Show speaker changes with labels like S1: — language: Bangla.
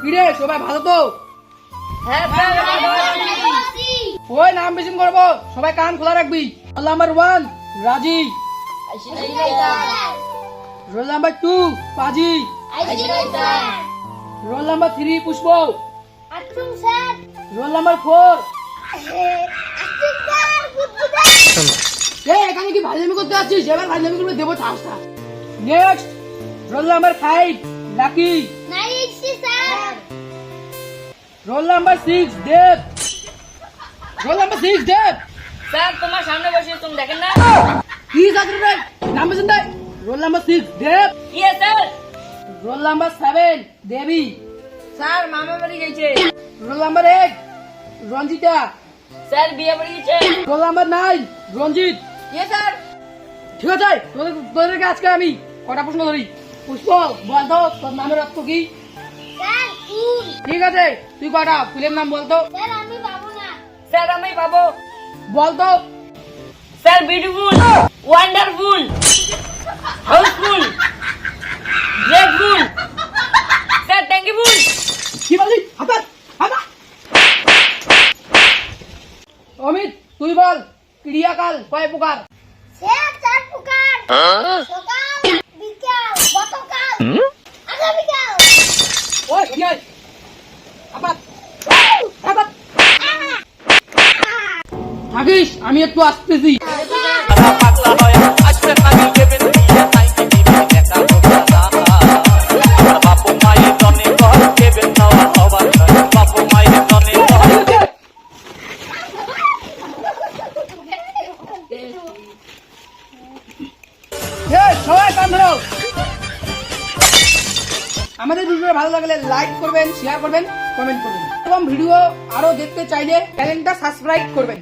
S1: কিরে সবাই ভালো তো?
S2: হ্যাঁ স্যার আমরা ভালো আছি।
S1: ওই নাম মেশিন করবো, সবাই কান খোলা রাখবি। রোল নাম্বার 1 রাজি,
S2: আইসি নাই স্যার।
S1: রোল নাম্বার 2 পাজি,
S2: আইসি নাই স্যার।
S1: রোল নাম্বার 3 পুষ্প,
S2: আতুম স্যার।
S1: রোল নাম্বার 4
S2: আতুম স্যার বুদ্ধুদা।
S1: এখানে কি ভাইজামি করতে যাচ্ছিস? এবার ভাইজামি করবে দেবো ঠাসটা। নেক্সট রোল নাম্বার 5 লাকি,
S2: নাই আইসি sir.
S1: Roll number 6 Dev, roll number 6 Dev.
S2: Sir তোমার সামনে বসে তুমি দেখেন না?
S1: কি জাদু রে নাম মেশিন দে। রোল নাম্বার 6 দেব,
S2: ইয়ে স্যার।
S1: রোল নাম্বার 7 দেবী,
S2: স্যার মামা বাড়ি গেছে।
S1: রোল নাম্বার 8 রঞ্জিতা,
S2: স্যার বিয়ে বাড়ি গেছে।
S1: রোল নাম্বার 9 রঞ্জিত।
S2: ইয়ে স্যার।
S1: ঠিক আছে, তোদেরকে আজকে আমি কটা প্রশ্ন ধরি। পুষ্প বলতো তোর নামের অর্থ কি?
S2: স্যার ফুল।
S1: ঠিক আছে, তুই কটা ফুলের নাম বলতো।
S2: স্যার আমি পাবো না। স্যার আমি পাবো।
S1: বলতো।
S2: Sir beautiful, wonderful, housefull, grateful, sir thankful.
S1: কি বললি? হাতার হাতা। অমিত তুই বল ক্রিয়াকাল কয় প্রকার?
S2: স্যার চার প্রকার। সকাল, বিকাল, গতকাল, আগামীকাল।
S1: ওই কি হয়? হাতার হাতার থাকিস, আমি একটু আসতেছি। সবাই কান ধরো। আমাদের ভিডিও ভালো লাগলে লাইক করবেন, শেয়ার করবেন, কমেন্ট করবেন এবং ভিডিও আরো দেখতে চাইলে চ্যানেলটা সাবস্ক্রাইব করবেন।